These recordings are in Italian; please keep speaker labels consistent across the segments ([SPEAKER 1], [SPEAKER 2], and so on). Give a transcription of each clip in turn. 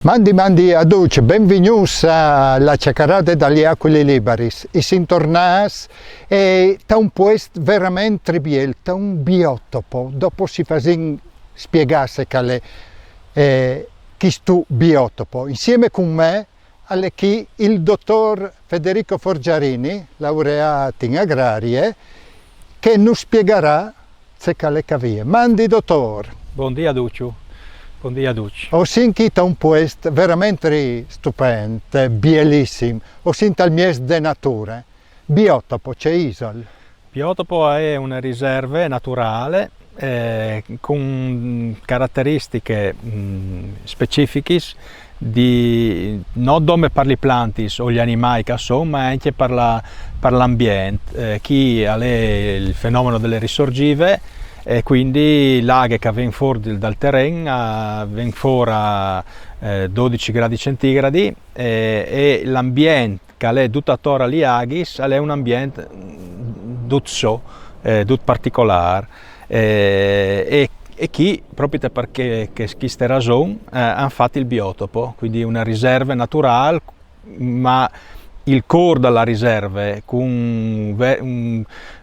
[SPEAKER 1] Mandi a tutti, benvenuti alla Ciacarata dagli Aquili Liberis. E si tornas e da un posto veramente bello, da un biotopo. Dopo si fa spiegarsi qual è questo biotopo. Insieme con me è qui il dottor Federico Forgiarini, laureato in agrarie, che ci spiegherà quale è. Mandi, dottor.
[SPEAKER 2] Buongiorno a tutti. Buongiorno a tutti.
[SPEAKER 1] Ho sentito un posto veramente stupendo, bellissimo. Ho sentito il mese di natura. Biotopo, c'è isola.
[SPEAKER 2] Biotopo è una riserva naturale con caratteristiche specifiche non solo per le piante o gli animali che sono, ma anche per l'ambiente. Qui è il fenomeno delle risorgive. E quindi laghe che vengono fuori dal terreno, vengono fuori a 12 gradi centigradi e l'ambiente che è tutto attorno agli laghi è un ambiente tutto particolare e qui, proprio perché questa ragione, hanno fatto il biotopo, quindi una riserva naturale, ma il core della riserva con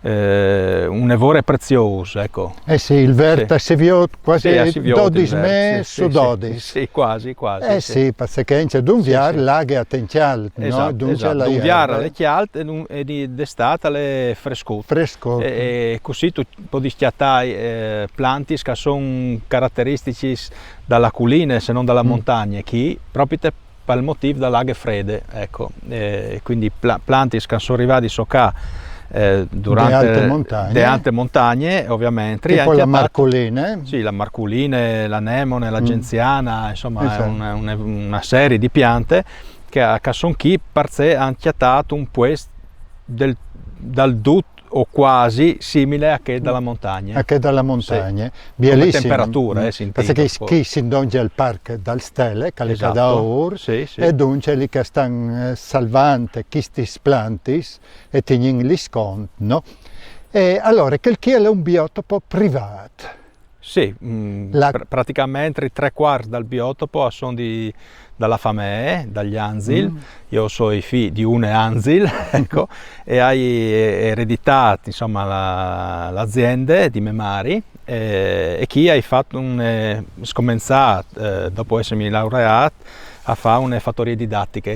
[SPEAKER 2] un evore prezioso, ecco.
[SPEAKER 1] Sì, il verde si vede quasi 12 mesi su 12.
[SPEAKER 2] Sì, quasi.
[SPEAKER 1] Sì, perché c'è un viare laghe a Tencial,
[SPEAKER 2] esatto, un viare alle chialte e d'estate alle frescotte. E così tu puoi schiattare piante che sono caratteristici dalla collina se non dalla montagna, che proprio per il motivo delle laghe fredde, ecco. Quindi piante che sono arrivati durante le alte montagne, ovviamente.
[SPEAKER 1] Tipo la marcoline.
[SPEAKER 2] Sì, la marcoline, l'anemone, la genziana, insomma, è una serie di piante che sono qui per sé hanno chiattato un posto dal tutto o quasi simile a che dalla montagna.
[SPEAKER 1] A che dalla montagna.
[SPEAKER 2] Sì.
[SPEAKER 1] Bellissimo.
[SPEAKER 2] Come temperatura,
[SPEAKER 1] perché qui si indonge il parco dal Stelle, che è da ora, e dunque lì che stanno salvando questi planti e tenendo gli sconti, no? E allora, quel che è un biotopo privato.
[SPEAKER 2] Sì, praticamente 3/4 del biotopo sono dalla famiglia, dagli Anzil. Io sono i figli di un Anzil, ecco, e hai ereditato insomma l'azienda di Memari e chi hai fatto scominciato dopo essermi laureato a fare una fattoria didattiche.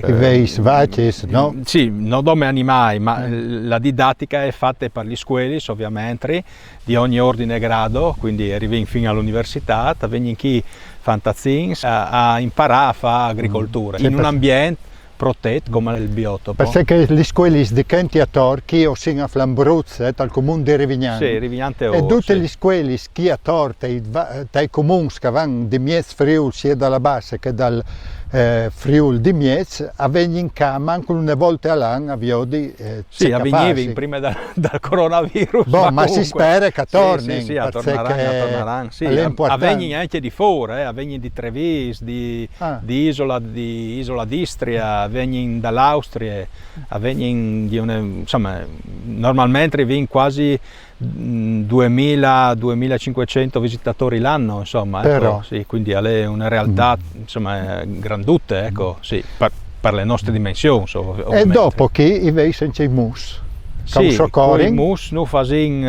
[SPEAKER 1] No?
[SPEAKER 2] Sì, non come animali, ma la didattica è fatta per gli scuoli, ovviamente, di ogni ordine e grado, quindi arrivi fino all'università, vengono qui fantazzins a imparare a fare agricoltura in un ambiente protetto come il biotopo.
[SPEAKER 1] Perché le scuole di Kenti a Torchi o sino a Flambruzze, dal comune di Rivignano.
[SPEAKER 2] Sì, Rivignante
[SPEAKER 1] e tutte le scuole che a Torte, dai comuni che vanno di Miez Friuli, sia dalla base che dal Friuli di Miez, avvengono in cama anche una volta all'anno a Viodi.
[SPEAKER 2] Sì, avveniva prima dal coronavirus.
[SPEAKER 1] Ma si spera che torni.
[SPEAKER 2] Sì, torneranno. Sì, avvengono anche di fuori, avvengono di Treviso, di Isola d'Istria, avvengono dall'Austria, avvengono insomma, normalmente vengono quasi 2000-2500 visitatori l'anno, insomma, ecco, sì, quindi è una realtà insomma granduta, ecco, sì, per le nostre dimensioni.
[SPEAKER 1] E dopo che invece c'è i mus.
[SPEAKER 2] Sì, i mus noi facciamo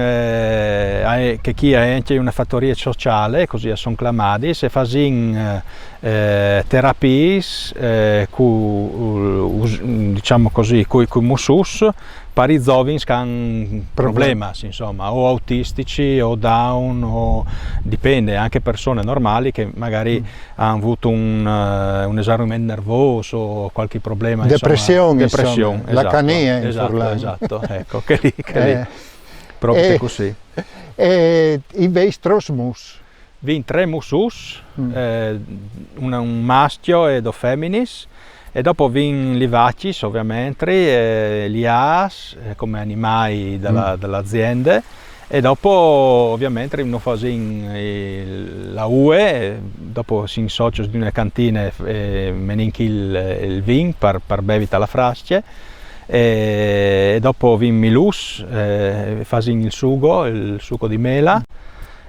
[SPEAKER 2] che qui è anche una fattoria sociale, così sono chiamati, e facciamo terapie diciamo così, con i musus per i giovani che hanno problemi, insomma, o autistici o down, o dipende, anche persone normali che magari hanno avuto un esaurimento nervoso o qualche problema.
[SPEAKER 1] Depressione,
[SPEAKER 2] esatto,
[SPEAKER 1] la cania.
[SPEAKER 2] Esatto, ecco, che lì proprio così.
[SPEAKER 1] E invece mus?
[SPEAKER 2] Vi 3 musus, un maschio e 2 femminis. E dopo vengono li vacis, ovviamente, gli as come animali dell'azienda, e dopo ovviamente noi facciamo la UE, dopo si socio di una cantina e meninchi il vin per bevita la frasce, e dopo vengono milus, facciamo il sugo di mela,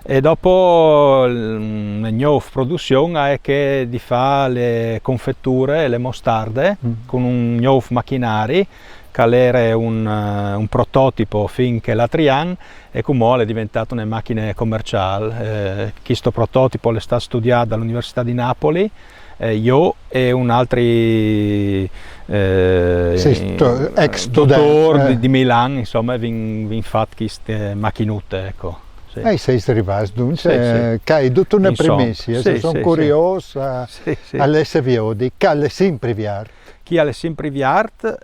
[SPEAKER 2] E dopo la nuova produzione è che di fa le confetture, le mostarde con un nuovo macchinari che era un prototipo finché la Trian e come è diventato una macchina commerciale. Questo prototipo è stato studiato all'Università di Napoli. Io e un altro
[SPEAKER 1] ex
[SPEAKER 2] dottore di Milano, insomma, abbiamo fatto queste macchinette, ecco.
[SPEAKER 1] Sì. Sei arrivato, dunque, che hai tutte una premessa, sono curioso all'essere di che è sempre viart.
[SPEAKER 2] Chi è sempre viart,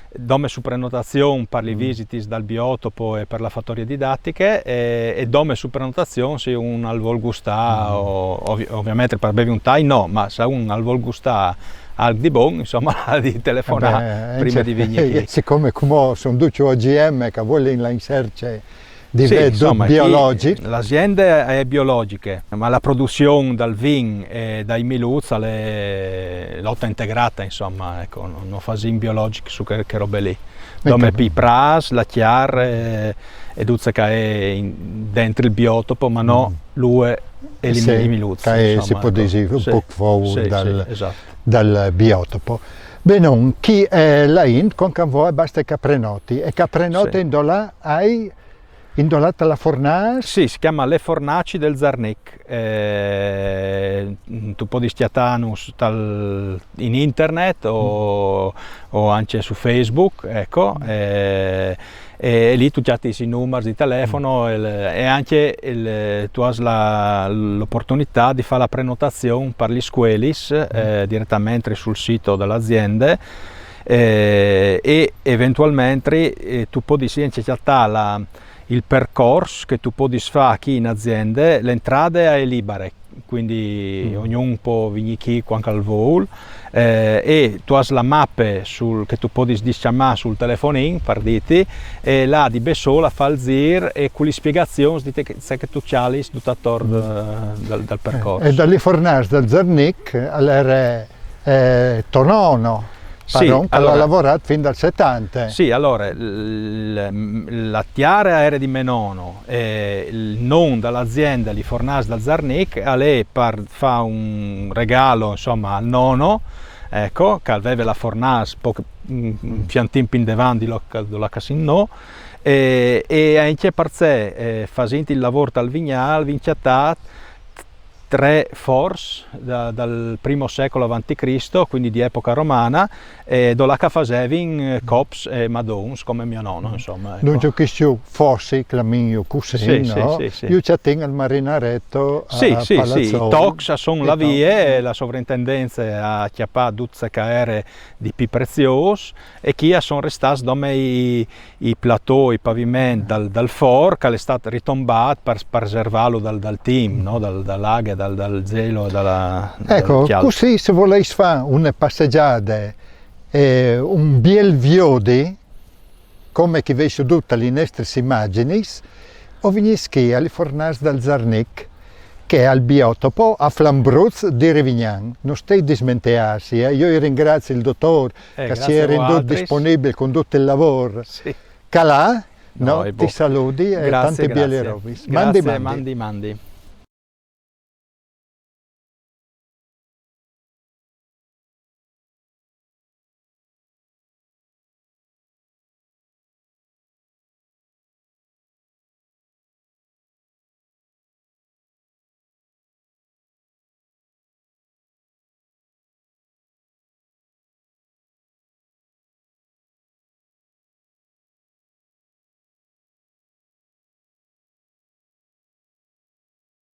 [SPEAKER 2] dome su prenotazione per le visite dal biotopo e per la fattoria didattiche e dome su prenotazione se un al vol gustà ovviamente per bevi un tai no, ma se un al vol gustà al di bon, insomma, di telefonare prima di venire.
[SPEAKER 1] Siccome sono due OGM che vogliono inserire di biologico.
[SPEAKER 2] L'azienda è biologica, ma la produzione dal vin e dai miluz è lotta integrata, insomma, ecco, non fa in biologico su che robe lì. Dove pipras, la chiar e duzza che è dentro il biotopo, ma no lui e i miluz.
[SPEAKER 1] Che si può dire un po' fuori dal biotopo. Bene, chi è la in con che voi basta che prenoti e che prenoti in là hai indolata la fornace?
[SPEAKER 2] Sì, si chiama Le Fornaci del Zarnic. Tu puoi stiatare in internet o anche su Facebook, ecco, e lì tu hai i numeri di telefono e anche tu hai l'opportunità di fare la prenotazione per gli squelis direttamente sul sito dell'azienda. E eventualmente tu puoi cercare il percorso che tu puoi fare qui in azienda, le entrate è libere, quindi ognuno può venire qui quando vuole e tu hai la mappa che tu puoi chiamare sul telefonino per dirti e là di Bessola fa il giro e con le spiegazioni dite che tu hai tutto attorno dal percorso.
[SPEAKER 1] E dalle fornaci del Zarnic all'era Tonono. Sì, allora, ha lavorato fin dal 70.
[SPEAKER 2] Sì, allora la tiara era di Menono e il nome dell'azienda di Fornace dal Zarnic a lei per fare un regalo insomma al nonno, ecco, che aveva la Fornace poco fiantin in davanti della Casinò e anche per sé facendo il lavoro dal vignale vinciato 3 force dal primo secolo a.C., quindi di epoca romana, dove facevano cops e madons come mio nonno, insomma. Ecco.
[SPEAKER 1] Non c'è questo forse che la mia cugina, io ci tengo al marinaretto a Palazzolo.
[SPEAKER 2] Sì, i tox sono la via, la sovrintendenza ha chiappato duzze carriere di più preziosi e chi sono restati come i plateau, i pavimenti dal for, che è stato ritombato per preservarlo dal team, no? dall'aghe, dal gelo,
[SPEAKER 1] ecco, così se volessi fare una passeggiata un bel viodi come che vedo tutte le nostre immagini o venischi alle fornaci del Zarnic che è al biotopo a Flambruz di Revignan. Non stai dismentearsi, io ringrazio il dottore che si è renduto disponibile con tutto il lavoro.
[SPEAKER 2] Sì.
[SPEAKER 1] Calà, no, ti saluti e tante belle robe.
[SPEAKER 2] Mandi.